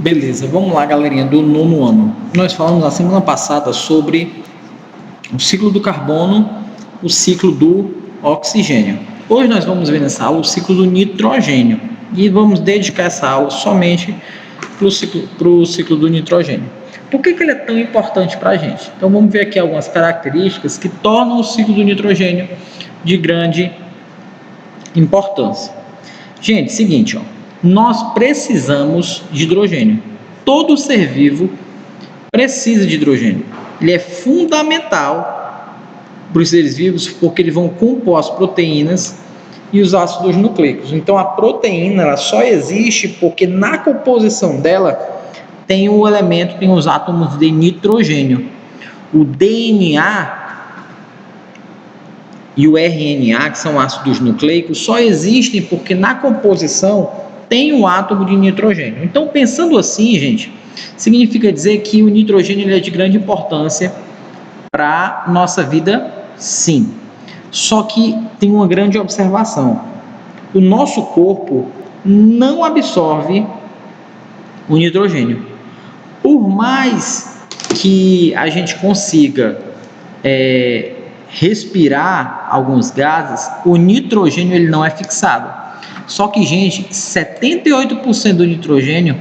Beleza, vamos lá, galerinha do nono ano. Nós falamos na semana passada sobre o ciclo do carbono, o ciclo do oxigênio. Hoje nós vamos ver nessa aula o ciclo do nitrogênio e vamos dedicar essa aula somente para o ciclo do nitrogênio. Por que ele é tão importante para a gente? Então vamos ver aqui algumas características que tornam o ciclo do nitrogênio de grande importância. Gente, seguinte, nós precisamos de hidrogênio. Todo ser vivo precisa de hidrogênio. Ele é fundamental para os seres vivos porque eles vão compor as proteínas e os ácidos nucleicos. Então a proteína ela só existe porque na composição dela tem o elemento, tem os átomos de nitrogênio. O DNA e o RNA, que são ácidos nucleicos, só existem porque na composição tem um átomo de nitrogênio. Então, pensando assim, gente, significa dizer que o nitrogênio ele é de grande importância para a nossa vida, sim. Só que tem uma grande observação. O nosso corpo não absorve o nitrogênio. Por mais que a gente consiga respirar alguns gases, o nitrogênio ele não é fixado. Só que, gente, 78% do nitrogênio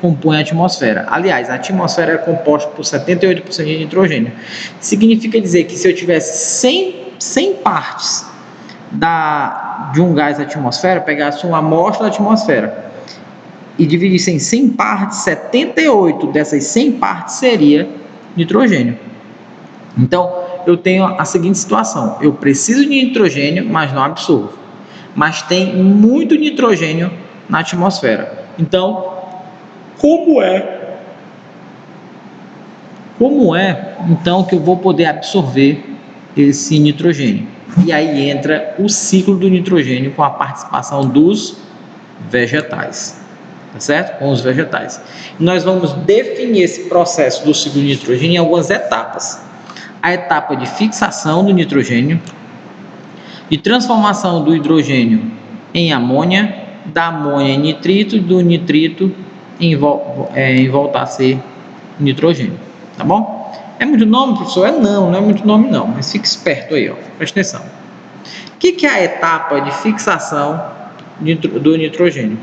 compõe a atmosfera. Aliás, a atmosfera é composta por 78% de nitrogênio. Significa dizer que se eu tivesse 100 partes de um gás da atmosfera, pegasse uma amostra da atmosfera e dividisse em 100 partes, 78 dessas 100 partes seria nitrogênio. Então, eu tenho a seguinte situação: eu preciso de nitrogênio, mas não absorvo. Mas tem muito nitrogênio na atmosfera. Então, como é então que eu vou poder absorver esse nitrogênio? E aí entra o ciclo do nitrogênio com a participação dos vegetais. Tá certo? Com os vegetais. Nós vamos definir esse processo do ciclo do nitrogênio em algumas etapas. A etapa de fixação do nitrogênio, de transformação do hidrogênio em amônia, da amônia em nitrito, do nitrito em voltar a ser nitrogênio. Tá bom? É muito nome, professor? Não é muito nome não, mas fique esperto aí, presta atenção. O que é a etapa de fixação do nitrogênio?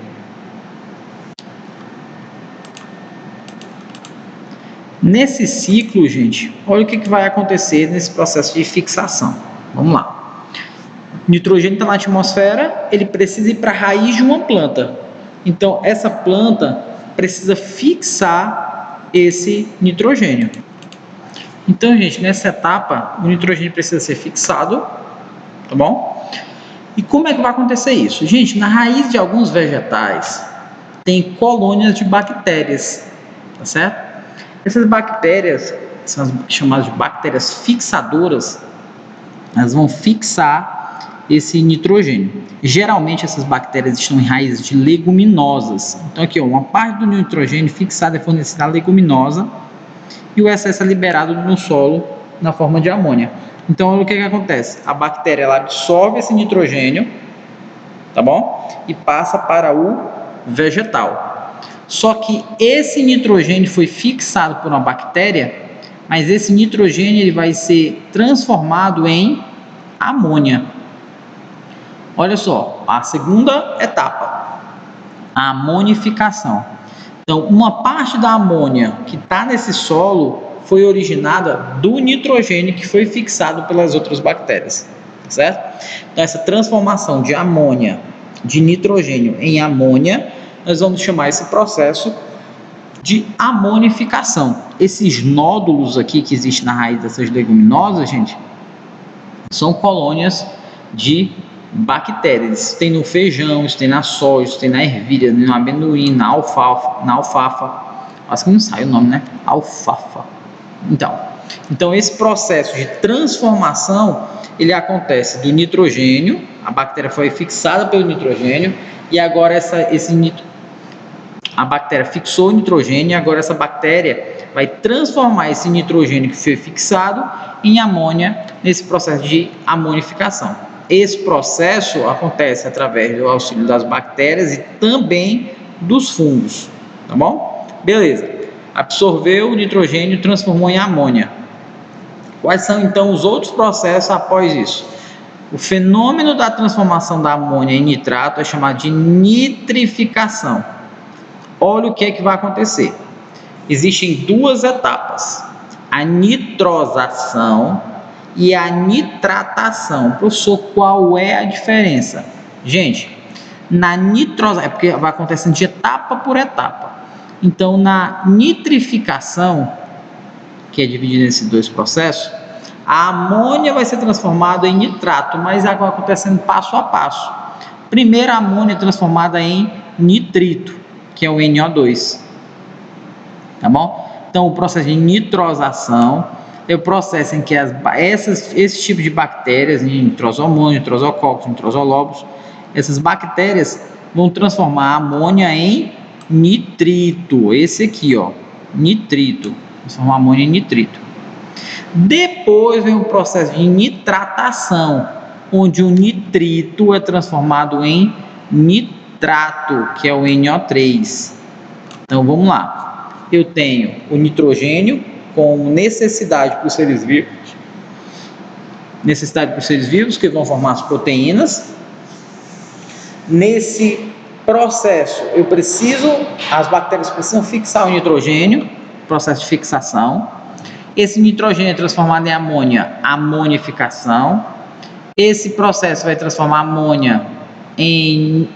Nesse ciclo, gente, olha o que vai acontecer nesse processo de fixação. Vamos lá. O nitrogênio está na atmosfera, ele precisa ir para a raiz de uma planta. Então, essa planta precisa fixar esse nitrogênio. Então, gente, nessa etapa, o nitrogênio precisa ser fixado, tá bom? E como é que vai acontecer isso? Gente, na raiz de alguns vegetais, tem colônias de bactérias, tá certo? Essas bactérias, são as chamadas de bactérias fixadoras, elas vão fixar esse nitrogênio. Geralmente essas bactérias estão em raízes de leguminosas. Então aqui, uma parte do nitrogênio fixado é fornecida à leguminosa e o excesso é liberado no solo na forma de amônia. Então o que acontece? A bactéria ela absorve esse nitrogênio, tá bom? E passa para o vegetal. Só que esse nitrogênio foi fixado por uma bactéria, mas esse nitrogênio ele vai ser transformado em amônia. Olha só, a segunda etapa, a amonificação. Então, uma parte da amônia que está nesse solo foi originada do nitrogênio que foi fixado pelas outras bactérias, certo? Então, essa transformação de amônia, de nitrogênio em amônia, nós vamos chamar esse processo de amonificação. Esses nódulos aqui que existem na raiz dessas leguminosas, gente, são colônias de bactérias. Isso tem no feijão, isso tem na soja, isso tem na ervilha, no amendoim, na alfafa. Acho que não sai o nome, né? Alfafa. Então esse processo de transformação, ele acontece do nitrogênio, a bactéria foi fixada pelo nitrogênio, e agora a bactéria fixou o nitrogênio e agora essa bactéria vai transformar esse nitrogênio que foi fixado em amônia nesse processo de amonificação. Esse processo acontece através do auxílio das bactérias e também dos fungos, tá bom? Beleza. Absorveu o nitrogênio e transformou em amônia. Quais são então os outros processos após isso? O fenômeno da transformação da amônia em nitrato é chamado de nitrificação. Olha o que é que vai acontecer. Existem duas etapas: a nitrosação e a nitratação. Professor, qual é a diferença? Gente, na nitrosação, é porque vai acontecendo de etapa por etapa. Então, na nitrificação, que é dividida nesses dois processos, a amônia vai ser transformada em nitrato, mas vai acontecendo passo a passo. Primeiro, a amônia é transformada em nitrito, que é o NO2. Tá bom? Então, o processo de nitrosação é o processo em que esse tipo de bactérias, nitrosomônio, nitrosococcus, nitrosolobos, essas bactérias vão transformar a amônia em nitrito. Esse aqui, ó, nitrito. Transformar a amônia em nitrito. Depois vem o processo de nitratação, onde o nitrito é transformado em nitrato, que é o NO3. Então vamos lá. Eu tenho o nitrogênio com necessidade para os seres vivos, que vão formar as proteínas. Nesse processo, as bactérias precisam fixar o nitrogênio, processo de fixação. Esse nitrogênio é transformado em amônia, amonificação. Esse processo vai transformar a amônia em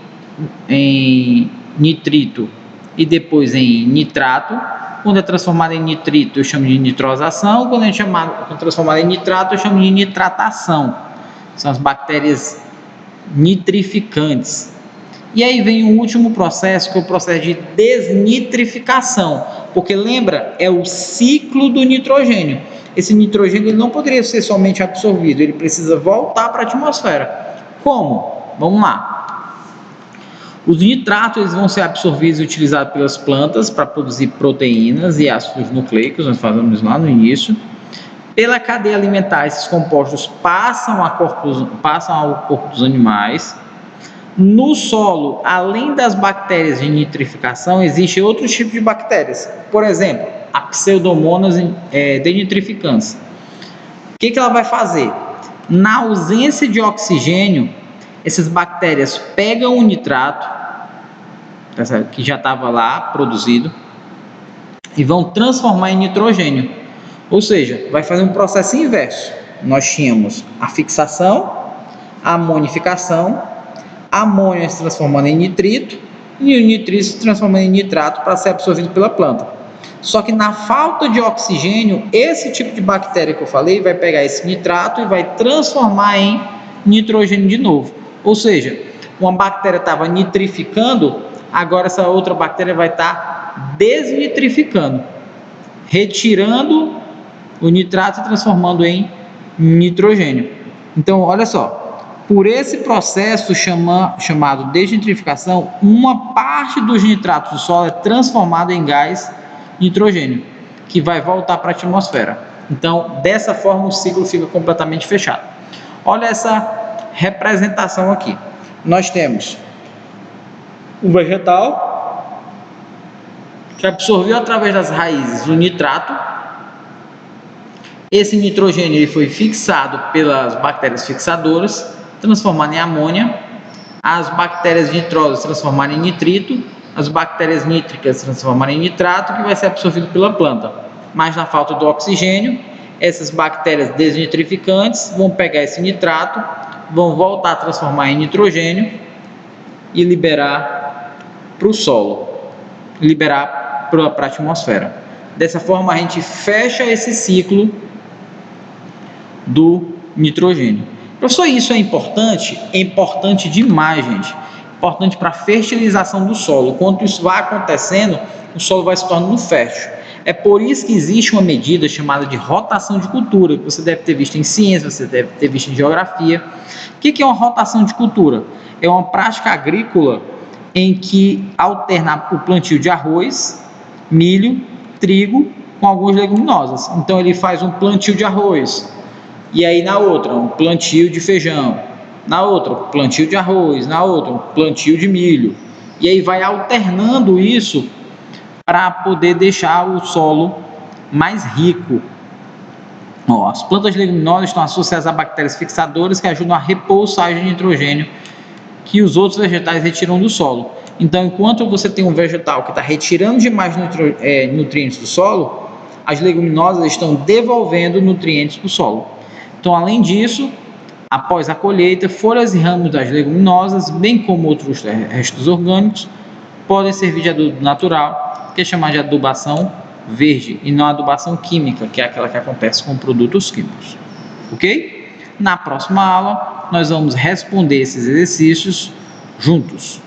nitrito e depois em nitrato. Quando é transformado em nitrito, eu chamo de nitrosação. Quando é transformado em nitrato, eu chamo de nitratação. São as bactérias nitrificantes. E aí vem o último processo, que é o processo de desnitrificação, porque lembra, é o ciclo do nitrogênio. Esse nitrogênio ele não poderia ser somente absorvido, ele precisa voltar para a atmosfera. Como? Vamos lá. Os nitratos eles vão ser absorvidos e utilizados pelas plantas para produzir proteínas e ácidos nucleicos, nós falamos lá no início. Pela cadeia alimentar, esses compostos passam ao corpo dos animais. No solo, além das bactérias de nitrificação, existem outros tipos de bactérias. Por exemplo, a Pseudomonas denitrificans. O que ela vai fazer? Na ausência de oxigênio, essas bactérias pegam o nitrato, que já estava lá produzido, e vão transformar em nitrogênio. Ou seja, vai fazer um processo inverso. Nós tínhamos a fixação, a amonificação, a amônia se transformando em nitrito e o nitrito se transformando em nitrato para ser absorvido pela planta. Só que na falta de oxigênio, esse tipo de bactéria que eu falei vai pegar esse nitrato e vai transformar em nitrogênio de novo. Ou seja, uma bactéria estava nitrificando, agora essa outra bactéria vai estar desnitrificando, retirando o nitrato e transformando em nitrogênio. Então, olha só. Por esse processo chamado desnitrificação, uma parte dos nitratos do solo é transformada em gás nitrogênio, que vai voltar para a atmosfera. Então, dessa forma, o ciclo fica completamente fechado. Olha essa representação aqui. Nós temos um vegetal que absorveu através das raízes o nitrato. Esse nitrogênio ele foi fixado pelas bactérias fixadoras, transformado em amônia, as bactérias nitrosas transformaram em nitrito, as bactérias nítricas transformaram em nitrato, que vai ser absorvido pela planta. Mas na falta do oxigênio, essas bactérias desnitrificantes vão pegar esse nitrato, vão voltar a transformar em nitrogênio e liberar para o solo, liberar para a atmosfera. Dessa forma, a gente fecha esse ciclo do nitrogênio. Professor, isso é importante? É importante demais, gente. Importante para a fertilização do solo. Quando isso vai acontecendo, o solo vai se tornando fértil. É por isso que existe uma medida chamada de rotação de cultura, que você deve ter visto em ciência, você deve ter visto em geografia. O que é uma rotação de cultura? É uma prática agrícola em que alterna o plantio de arroz, milho, trigo com algumas leguminosas. Então ele faz um plantio de arroz, e aí na outra um plantio de feijão, na outra um plantio de arroz, na outra um plantio de milho, e aí vai alternando isso para poder deixar o solo mais rico. Ó, as plantas leguminosas estão associadas a bactérias fixadoras que ajudam a repor o sais de nitrogênio que os outros vegetais retiram do solo. Então, enquanto você tem um vegetal que está retirando demais nutrientes do solo, as leguminosas estão devolvendo nutrientes para o solo. Então, além disso, após a colheita, folhas e ramos das leguminosas, bem como outros restos orgânicos, podem servir de adubo natural, que é chamado de adubação verde, e não adubação química, que é aquela que acontece com produtos químicos. Ok? Na próxima aula, nós vamos responder esses exercícios juntos.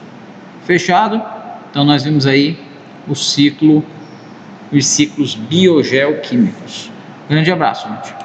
Fechado? Então, nós vimos aí os ciclos biogeoquímicos. Grande abraço, gente.